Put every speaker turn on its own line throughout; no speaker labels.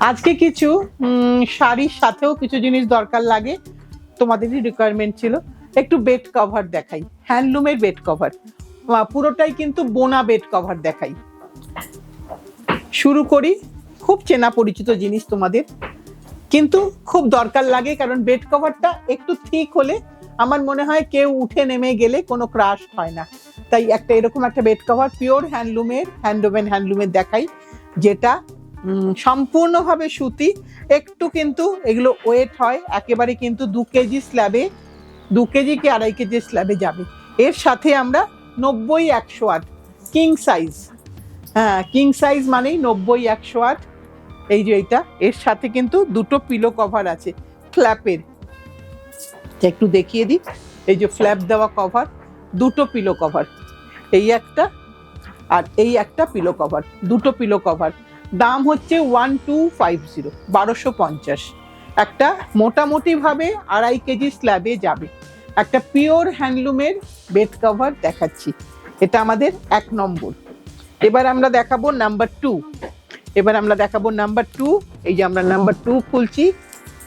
আজকে কিছু শাড়ির সাথেও কিছু জিনিস দরকার লাগে, তোমাদেরই রিকোয়ারমেন্ট ছিল। একটু বেড কভার দেখাই, হ্যান্ডলুমের বেড কভার, পুরোটাই কিন্তু বোনা বেড কভার দেখাই। শুরু করি, খুব চেনা পরিচিত জিনিস তোমাদের, কিন্তু খুব দরকার লাগে, কারণ বেড কভারটা একটু ঠিক হলে আমার মনে হয় কেউ উঠে নেমে গেলে কোনো ক্রাশ হয় না। তাই একটা এরকম একটা বেড কভার পিওর হ্যান্ডলুমের দেখাই, যেটা সম্পূর্ণভাবে সুতি, একটু কিন্তু এগুলো ওয়েট হয় একেবারে কিন্তু 2 কেজি স্ল্যাবে, 2 কেজি কি 2.5 কেজি স্ল্যাবে যাবে। এর সাথে আমরা 90-108 কিং সাইজ, হ্যাঁ কিং সাইজ মানেই 90-108। এই যে এইটা, এর সাথে কিন্তু দুটো পিলো কভার আছে ফ্ল্যাপের, একটু দেখিয়ে দিই। এই যে ফ্ল্যাপ দেওয়া কভার, দুটো পিলো কভার, এই একটা আর এই একটা পিলো কভার, দুটো পিলো কভার। দাম হচ্ছে 1250, 1250। একটা মোটামুটি ভাবে 2.5 কেজি স্ল্যাবে যাবে, একটা পিওর হ্যান্ডলুমের বেড কভার দেখাচ্ছি। এটা আমাদের 1 নম্বর। এবার আমরা দেখাবো নাম্বার 2। এই যে আমরা নাম্বার 2 খুলছি।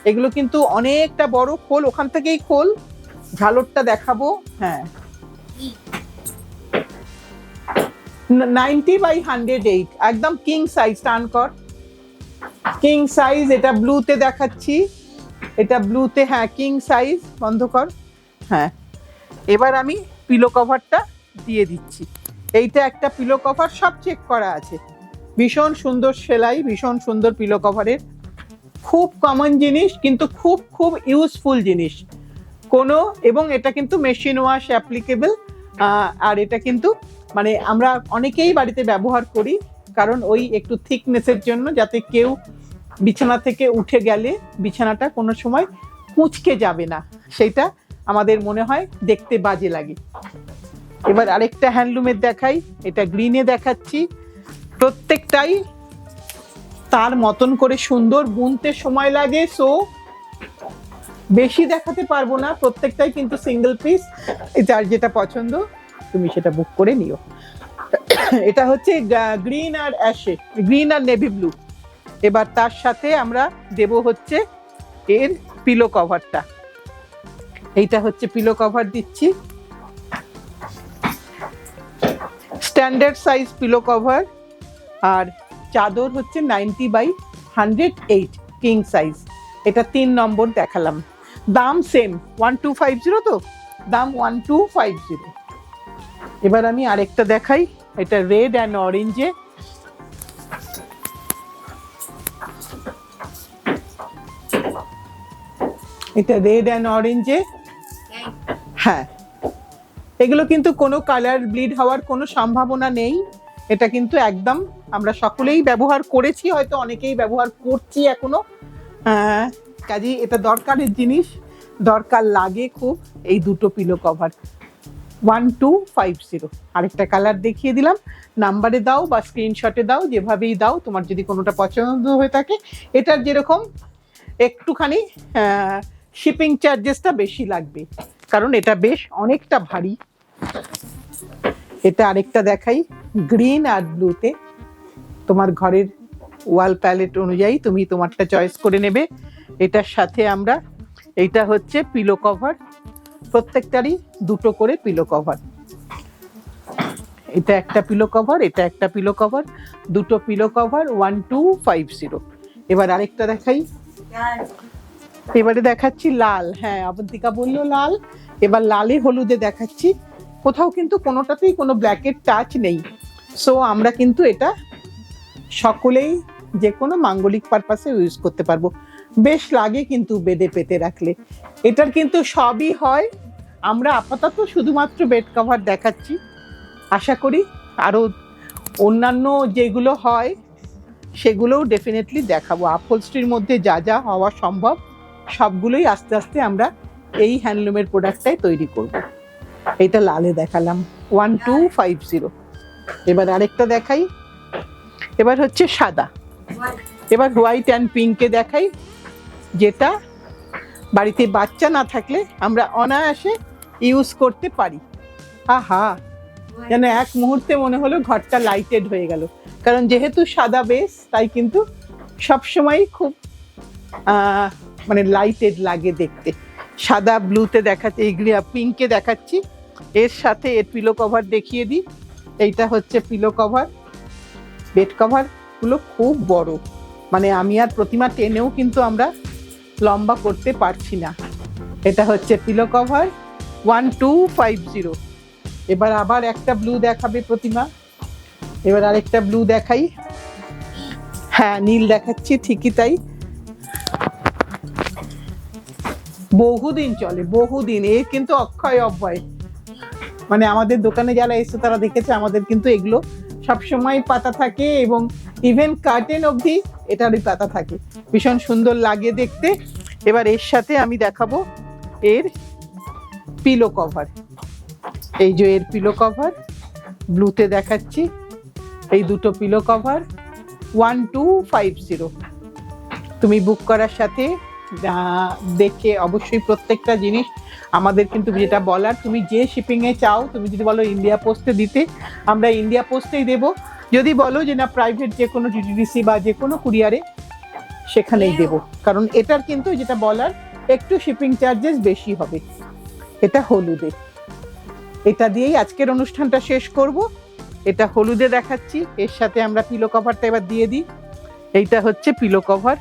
এগুলো কিন্তু অনেকটা বড় খোল, ওখান থেকেই খোল, ঝালরটা দেখাবো। হ্যাঁ, 90/108, একদম কিং সাইজ। টার্ন কর, কিং সাইজ। এটা ব্লুতে দেখাচ্ছি, এটা ব্লুতে, হ্যাঁ কিং সাইজ। বন্ধ কর, হ্যাঁ। এবার আমি পিলো কভারটা দিয়ে দিচ্ছি। এইটা একটা পিলো কভার, সব চেক করা আছে, ভীষণ সুন্দর সেলাই, ভীষণ সুন্দর পিলো কভারের, খুব কমন জিনিস কিন্তু খুব খুব ইউজফুল জিনিস কোনো, এবং এটা কিন্তু মেশিন ওয়াশ অ্যাপ্লিকেবল। আর এটা কিন্তু মানে আমরা অনেকেই বাড়িতে ব্যবহার করি, কারণ ওই একটু থিকনেসের জন্য, যাতে কেউ বিছানা থেকে উঠে গেলে বিছানাটা কোনো সময় কুঁচকে যাবে না, সেটা আমাদের মনে হয় দেখতে বাজে লাগে। এবার আরেকটা হ্যান্ডলুমের দেখাই, এটা গ্রিনে দেখাচ্ছি। প্রত্যেকটাই তার মতন করে সুন্দর, বুনতে সময় লাগে, সো বেশি দেখাতে পারবো না, প্রত্যেকটাই কিন্তু সিঙ্গেল পিস। যার যেটা পছন্দ তুমি সেটা বুক করে নিও। এটা হচ্ছে গ্রিন আর অ্যাশে, গ্রিন আর নেভি ব্লু। এবার তার সাথে আমরা দেব হচ্ছে এর পিলো কভারটা। এইটা হচ্ছে পিলো কভার দিচ্ছি, স্ট্যান্ডার্ড সাইজ পিলো কভার, আর চাদর হচ্ছে 90/108 কিং সাইজ। এটা 3 নম্বর দেখালাম। দাম সেম 1250, তো দাম 1250। এবার আমি আরেকটা দেখাই, এটা রেড অ্যান্ড অরেঞ্জে। এটা রেড অ্যান্ড অরেঞ্জে, হ্যাঁ। এগুলো কিন্তু কোনো কালার ব্লিড হওয়ার কোনো সম্ভাবনা নেই, এটা কিন্তু একদম আমরা সকলেই ব্যবহার করেছি, হয়তো অনেকেই ব্যবহার করছি এখনো। কাজেই এটা দরকারের জিনিস, দরকার লাগে খুব। এই দুটো পিলো কভার 1250। আরেকটা কালার দেখিয়ে দিলাম, নাম্বারে দাও বা স্ক্রিনশটে দাও, যেভাবেই দাও, তোমার যদি কোনোটা পছন্দ হয়ে থাকে। এটার যেরকম একটুখানি শিপিং চার্জেসটা বেশি লাগবে, কারণ এটা বেশ অনেকটা ভারী। এটা আরেকটা দেখাই, গ্রিন আর ব্লুতে। তোমার ঘরের ওয়াল প্যালেট অনুযায়ী তুমি তোমারটা চয়েস করে নেবে। এটার সাথে আমরা, এইটা হচ্ছে পিলো কভার, প্রত্যেকটারই দুটো করে পিলো কভার। এটা একটা পিলো কভার, এটা একটা পিলো কভার, দুটো পিলো কভার 1250। এবার আরেকটা দেখাই, এবারে দেখাচ্ছি লাল। হ্যাঁ, অবন্তিকা বললো লাল, এবার লালে হলুদে দেখাচ্ছি। কোথাও কিন্তু কোনোটাতেই কোনো ব্ল্যাকের টাচ নেই, সো আমরা কিন্তু এটা সকলেই যে কোনো মাঙ্গলিক পারপাসে ইউজ করতে পারবো। বেশ লাগে কিন্তু বেডে পেতে রাখলে। এটার কিন্তু সবই হয়, আমরা আপাতত শুধুমাত্র বেড কভার দেখাচ্ছি, আশা করি আরও অন্যান্য যেগুলো হয় সেগুলোও ডেফিনেটলি দেখাবো। আপহোলস্ট্রির মধ্যে যা যা হওয়া সম্ভব সবগুলোই আস্তে আস্তে আমরা এই হ্যান্ডলুমের প্রোডাক্টটাই তৈরি করব। এটা লালে দেখালাম 1250। এবার আরেকটা দেখাই, এবার হচ্ছে সাদা। এবার হোয়াইট অ্যান্ড পিঙ্কে দেখাই, যেটা বাড়িতে বাচ্চা না থাকলে আমরা অনায়াসে ইউজ করতে পারি। আহা, যেন এক মুহূর্তে মনে হলো ঘরটা লাইটেড হয়ে গেল, কারণ যেহেতু সাদা বেস, তাই কিন্তু সবসময় খুব মানে লাইটেড লাগে দেখতে। সাদা ব্লুতে দেখাচ্ছি, এইগুলি পিঙ্কে দেখাচ্ছি। এর সাথে এর পিলো কভার দেখিয়ে দিই। এইটা হচ্ছে পিলো কভার। বেড কভার গুলো খুব বড়, মানে আমি আর প্রতিমা টেনেও কিন্তু আমরা লম্বা করতে পারছি না। এটা হচ্ছে পিলো কভার 1250। এবার আবার একটা ব্লু দেখাবে প্রতিমা, এবার আরেকটা ব্লু দেখাই। হ্যাঁ, নীল দেখাচ্ছি, ঠিকই তাই। বহুদিন চলে, বহুদিন, এর কিন্তু অক্ষয় অব্যয়। মানে আমাদের দোকানে যারা এসে তারা দেখেছে আমাদের কিন্তু এগুলো সবসময় পাতা থাকে, এবং ইভেন কার্টেন অবধি এটারই পাতা থাকে, ভীষণ সুন্দর লাগে দেখতে। এবার এর সাথে আমি দেখাবো এর পিলো কভার। এই যে এর পিলো কভার ব্লুতে দেখাচ্ছি, এই দুটো পিলো কভার 1250। তুমি বুক করার সাথে দেখে অবশ্যই প্রত্যেকটা জিনিস আমাদের কিন্তু যেটা বলার, তুমি যে শিপিংয়ে চাও, তুমি যদি বলো ইন্ডিয়া পোস্টে দিতে, আমরা ইন্ডিয়া পোস্টেই দেবো। যদি বলো যে না প্রাইভেট যে কোনো টিটিডিসি বা যে কোনো কুরিয়ারে, সেখানেই দেবো। কারণ এটার কিন্তু যেটা বলার একটু শিপিং চার্জেস বেশি হবে। এটা হলুদে, এটা দিয়েই আজকের অনুষ্ঠানটা শেষ করব। এটা হলুদে দেখাচ্ছি, এর সাথে আমরা পিলো কভারটা এবার দিয়ে দিই। এইটা হচ্ছে পিলো কভার,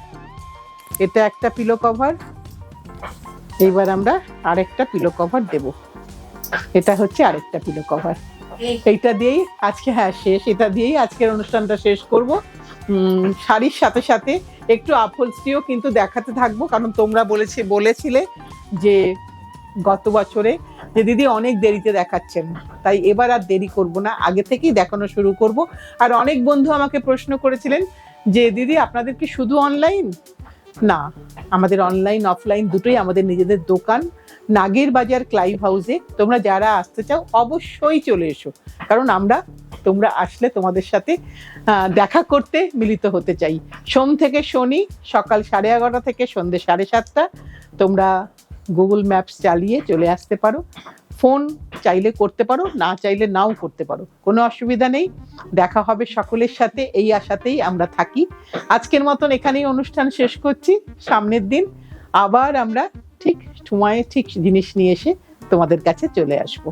এটা একটা পিলো কভার। এইবার আমরা আরেকটা পিলো কভার দেব। এটা হচ্ছে আরেকটা পিলো কভার। এইটা দিয়েই আজকে, হ্যাঁ শেষ, এটা দিয়েই আজকের অনুষ্ঠানটা শেষ করব। শাড়ির সাথে সাথে একটু আপহোলস্ট্রিও কিন্তু দেখাতে থাকবো, কারণ তোমরা বলেছিলে যে গত বছরে যে দিদি অনেক দেরিতে দেখাচ্ছেন, তাই এবার আর দেরি করব না, আগে থেকেই দেখানো শুরু করব। আর অনেক বন্ধু আমাকে প্রশ্ন করেছিলেন যে দিদি আপনাদের কি শুধু অনলাইন? না, আমাদের অনলাইন অফলাইন দুটোই, আমাদের নিজেদের দোকান নাগের বাজার ক্লাইভ হাউসে। তোমরা যারা আসতে চাও অবশ্যই চলে এসো, কারণ তোমরা আসলে তোমাদের সাথে দেখা করতে, মিলিত হতে চাই। সোম থেকে শনি সকাল 11:30 থেকে সন্ধ্যে 7:30 তোমরা গুগল ম্যাপস চালিয়ে চলে আসতে পারো। ফোন চাইলে করতে পারো, না চাইলে নাও করতে পারো, কোনো অসুবিধা নেই। দেখা হবে সকলের সাথে, এই আশাতেই আমরা থাকি। আজকের মতন এখানেই অনুষ্ঠান শেষ করছি। সামনের দিন আবার আমরা ঠিক সময়ে ঠিক জিনিস নিয়ে এসে তোমাদের কাছে চলে আসবো।